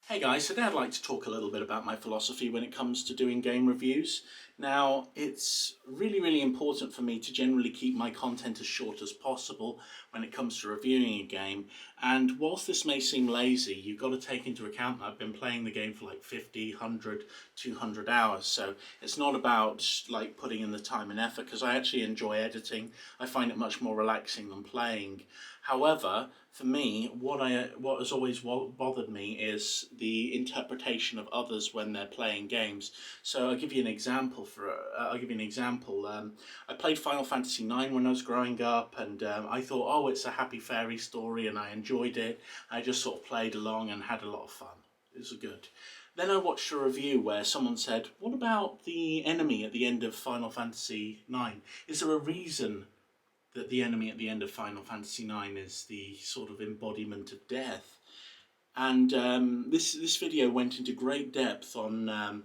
Hey guys, today I'd like to talk a little bit about my philosophy when it comes to doing game reviews. Now, it's really important for me to generally keep my content as short as possible when it comes to reviewing a game. And whilst this may seem lazy, you've got to take into account that I've been playing the game for like 50, 100, 200 hours. So it's not about like putting in the time and effort because I actually enjoy editing. I find it much more relaxing than playing. However, for me, what has always bothered me is the interpretation of others when they're playing games. So I'll give you an example. I played Final Fantasy IX when I was growing up, and I thought, oh, it's a happy fairy story, and I enjoyed it. I just sort of played along and had a lot of fun. It was good. Then I watched a review where someone said, "What about the enemy at the end of Final Fantasy IX? Is there a reason that the enemy at the end of Final Fantasy IX is the sort of embodiment of death?" And this video went into great depth on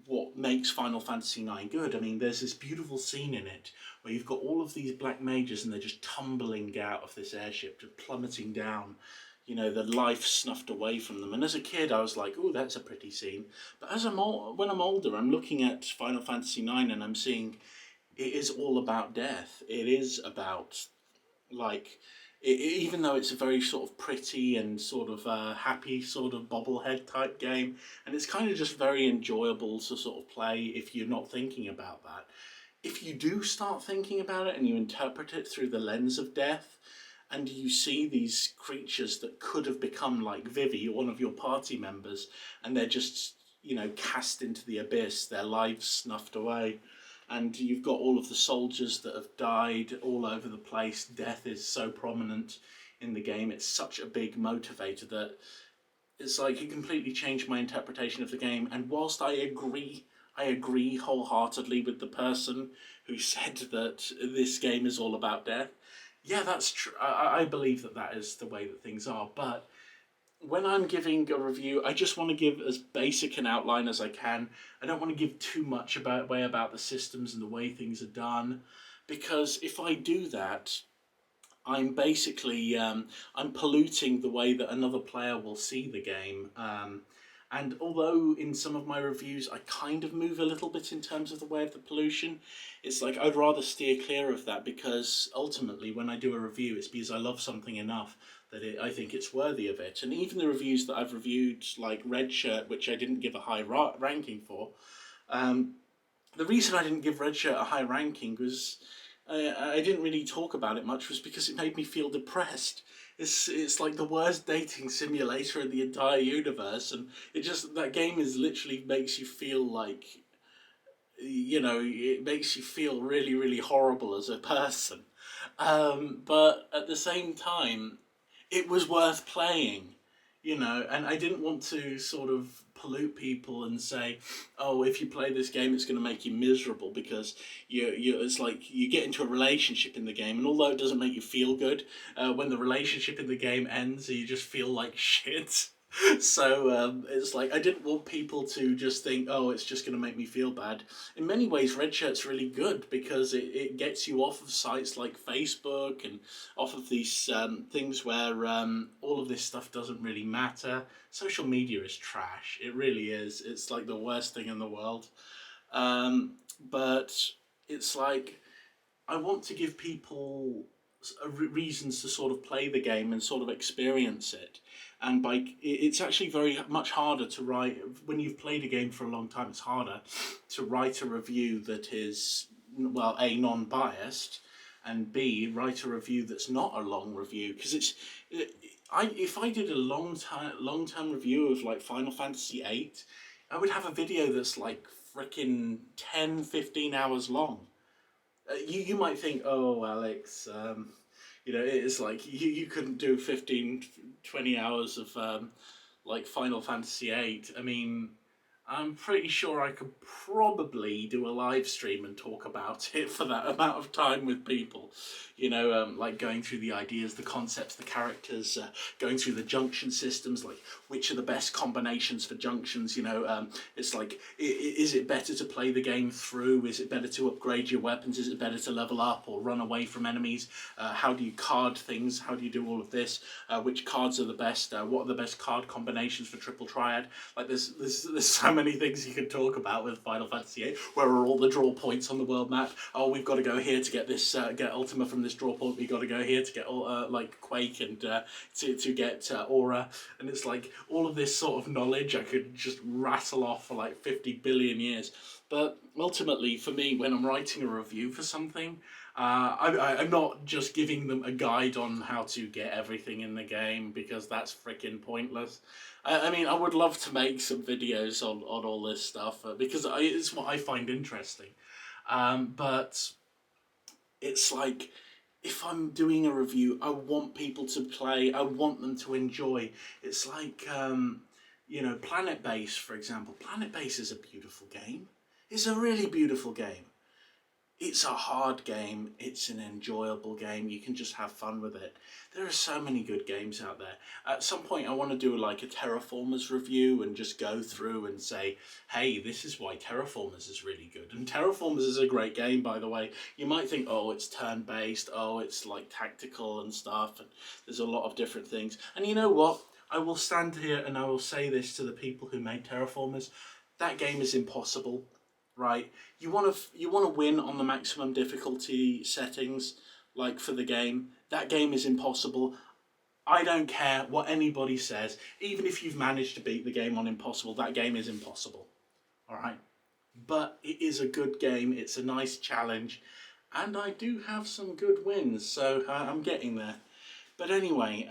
what makes Final Fantasy IX good. I mean, there's this beautiful scene in it where you've got all of these black mages and they're just tumbling out of this airship, just plummeting down. You know, the life snuffed away from them. And as a kid, I was like, "Oh, that's a pretty scene." But when I'm older, I'm looking at Final Fantasy IX and I'm seeing it is all about death. It is about like even though it's a very sort of pretty and sort of happy sort of bobblehead type game, and it's kind of just very enjoyable to sort of play if you're not thinking about that. If you do start thinking about it and you interpret it through the lens of death, and you see these creatures that could have become like Vivi, one of your party members, and they're just, cast into the abyss, their lives snuffed away, and you've got all of the soldiers that have died all over the place. Death is so prominent in the game. It's such a big motivator that it's like it completely changed my interpretation of the game. And whilst I agree wholeheartedly with the person who said that this game is all about death. Yeah, that's true. I believe that that is the way that things are. But when I'm giving a review, I just want to give as basic an outline as I can. I don't want to give too much about the systems and the way things are done, because if I do that, I'm basically I'm polluting the way that another player will see the game. And although in some of my reviews I kind of move a little bit in terms of the way of the pollution, it's like I'd rather steer clear of that, because ultimately when I do a review, it's because I love something enough that I think it's worthy of it. And even the reviews that I've reviewed, like Red Shirt, which I didn't give a high ranking for, um, the reason I didn't give Red Shirt a high ranking was I didn't really talk about it much, was because it made me feel depressed. It's like the worst dating simulator in the entire universe, and that game is literally makes you feel like, it makes you feel really horrible as a person. But at the same time, it was worth playing, and I didn't want to sort of pollute people and say, "Oh, if you play this game, it's going to make you miserable," because it's like you get into a relationship in the game, and although it doesn't make you feel good, when the relationship in the game ends, you just feel like shit. So it's like I didn't want people to just think, "Oh, it's just going to make me feel bad." In many ways, Red Shirt's really good because it gets you off of sites like Facebook and off of these things where all of this stuff doesn't really matter. Social media is trash. It really is. It's like the worst thing in the world. But it's like I want to give people reasons to sort of play the game and sort of experience it. And it's actually very much harder to write when you've played a game for a long time. It's harder to write a review that is, well, a, non-biased, and b, write a review that's not a long review, because if I did a long term review of like Final Fantasy VIII, I would have a video that's like freaking 10, 15 hours long. You might think, "Oh, Alex, it's like you couldn't do 15, 20 hours of like Final Fantasy VIII." I mean, I'm pretty sure I could probably do a live stream and talk about it for that amount of time with people. You know, like going through the ideas, the concepts, the characters, going through the junction systems, like which are the best combinations for junctions. You know, it's like, is it better to play the game through? Is it better to upgrade your weapons? Is it better to level up or run away from enemies? How do you card things? How do you do all of this? Which cards are the best? What are the best card combinations for Triple Triad? Like, there's so many things you can talk about with Final Fantasy VIII. Where are all the draw points on the world map? Oh, we've got to go here to get this, get Ultima from this draw point. We've got to go here to get like Quake and to get Aura. And it's like all of this sort of knowledge I could just rattle off for like 50 billion years. But ultimately, for me, when I'm writing a review for something, I'm not just giving them a guide on how to get everything in the game, because that's freaking pointless. I mean, I would love to make some videos on all this stuff, because it's what I find interesting. But it's like, if I'm doing a review, I want people to play, I want them to enjoy. It's like, you know, Planet Base, for example. Planet Base is a beautiful game. It's a really beautiful game. It's a hard game, it's an enjoyable game, you can just have fun with it. There are so many good games out there. At some point I want to do like a Terraformers review and just go through and say, hey, this is why Terraformers is really good. And Terraformers is a great game, by the way. You might think, oh, it's turn-based, oh, it's like tactical and stuff, and there's a lot of different things. And you know what? I will stand here and I will say this to the people who made Terraformers. That game is impossible. Right, you want to win on the maximum difficulty settings, like for the game. That game is impossible. I don't care what anybody says. Even if you've managed to beat the game on impossible, that game is impossible. All right, but it is a good game. It's a nice challenge, and I do have some good wins, so I'm getting there. But anyway,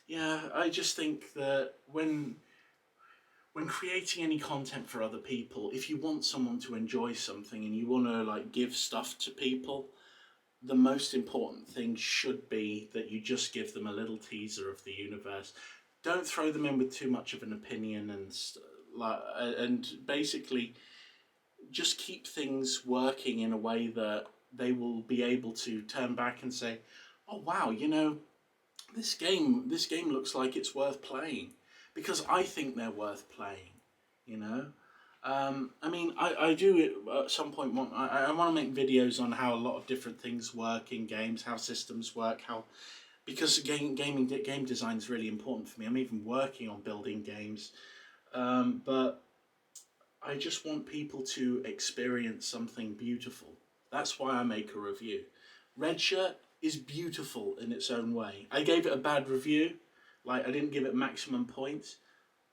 yeah, I just think that when creating any content for other people, if you want someone to enjoy something and you want to like give stuff to people, the most important thing should be that you just give them a little teaser of the universe. Don't throw them in with too much of an opinion, and basically just keep things working in a way that they will be able to turn back and say, oh wow, you know, this game looks like it's worth playing, because I think they're worth playing, you know. I mean, I do at some point I want to make videos on how a lot of different things work in games, how systems work, how, because game design is really important for me. I'm even working on building games, but I just want people to experience something beautiful. That's why I make a review. Red Shirt is beautiful in its own way. I gave it a bad review, like I didn't give it maximum points,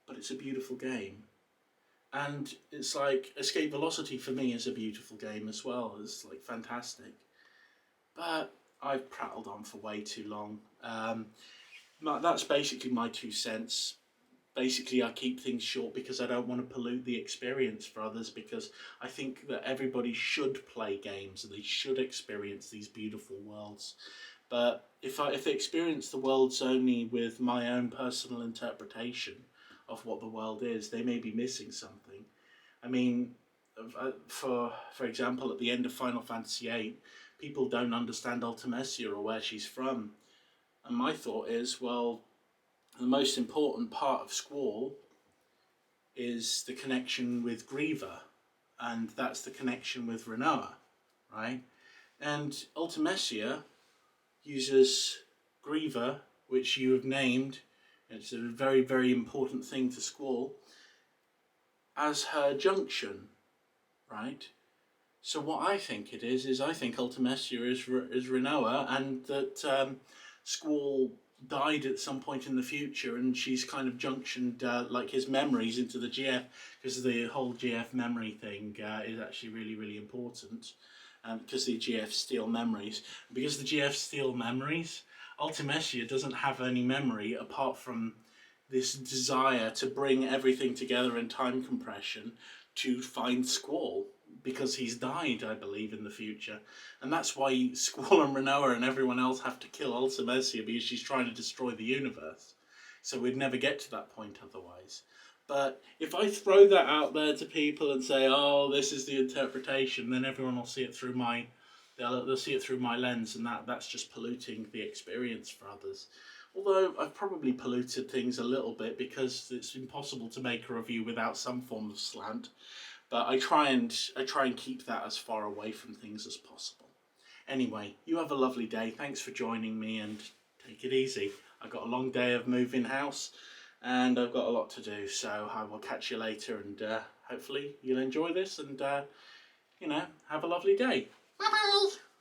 but it's a beautiful game. And it's like Escape Velocity for me is a beautiful game as well. It's like fantastic. But I've prattled on for way too long. That's basically my 2 cents. Basically, I keep things short because I don't want to pollute the experience for others, because I think that everybody should play games and they should experience these beautiful worlds. But if they experience the worlds only with my own personal interpretation of what the world is, they may be missing something. I mean, for example, at the end of Final Fantasy VIII, people don't understand Ultimecia or where she's from. And my thought is, well, the most important part of Squall is the connection with Griever, and that's the connection with Rinoa, right? And Ultimecia uses Griever, which you have named, it's a very, very important thing to Squall, as her junction, right? So what I think it is I think Ultimecia is Rinoa, and that Squall died at some point in the future, and she's kind of junctioned like his memories into the GF, because the whole GF memory thing is actually really, really important, because the GF steal memories. Because the GF steal memories, Ultimecia doesn't have any memory apart from this desire to bring everything together in time compression to find Squall, because he's died, I believe, in the future. And that's why Squall and Rinoa and everyone else have to kill Ultimecia, because she's trying to destroy the universe. So we'd never get to that point otherwise. But if I throw that out there to people and say, "Oh, this is the interpretation," then everyone will see it through they'll see it through my lens, and that's just polluting the experience for others. Although I've probably polluted things a little bit because it's impossible to make a review without some form of slant. But I try and keep that as far away from things as possible. Anyway, you have a lovely day. Thanks for joining me, and take it easy. I've got a long day of moving house and I've got a lot to do, so I will catch you later, and hopefully you'll enjoy this and have a lovely day. Bye bye.